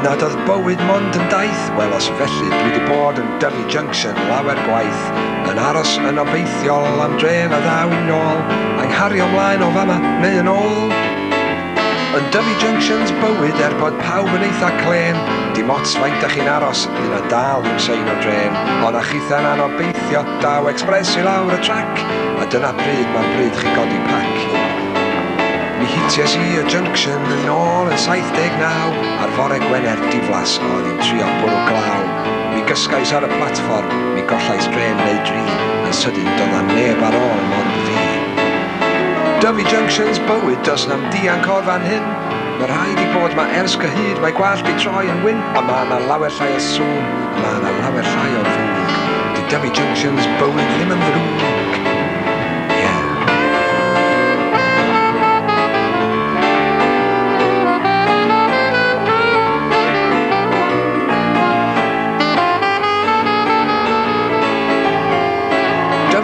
nad oedd bywyd mond yn daith. Wel os felly dwi wedi bod yn Dyfi Junction lawer gwaith, yn aros yn obeithiol am dren a ddaw i nôl, a'n hario mlaen o fama neu yn ôl. Yn Dyfi Junctions bywyd bod pawb yn eitha clen, dim ots faint â chi'n aros, fydd na dal yw'n sein o dren, ond a chitha'n anobeithio daw express i lawr y trac, a dyna pryd mae'n bryd chi godi pac. Mi hities i y junction yn ôl yn 79, ar fore Gwener diflas oedd hi'n trio bwrw glaw. Mi gysgais ar y platfform, mi gollais dren neu dri, yn sydyn doedd na neb ar ôl mond fi. Dyfi Junctions bywyd does na'm dianc o'r fan hyn. Mae rhaid i bod ma ers gyhyd, mae gwallt i troi yn wyn, ond mae yna lawer llai o sŵn, a mae yna lawer llai o ddrwg. Di Dyfi Junctions bywyd ddim yn ddrwg.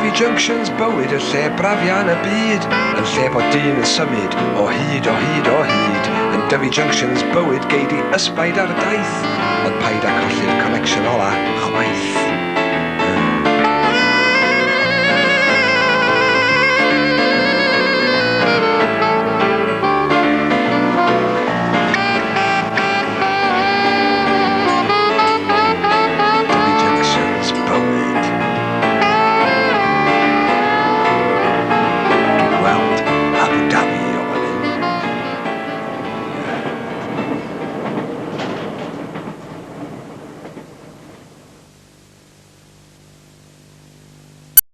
Dyfi Junctions bywyd y lle brafian y byd, yn lle bod dyn yn symud o hyd o hyd o hyd. Yn Dyfi Junctions bywyd geidi ysbaid ar y daith, ond paid â colli'r connection ola chwaith.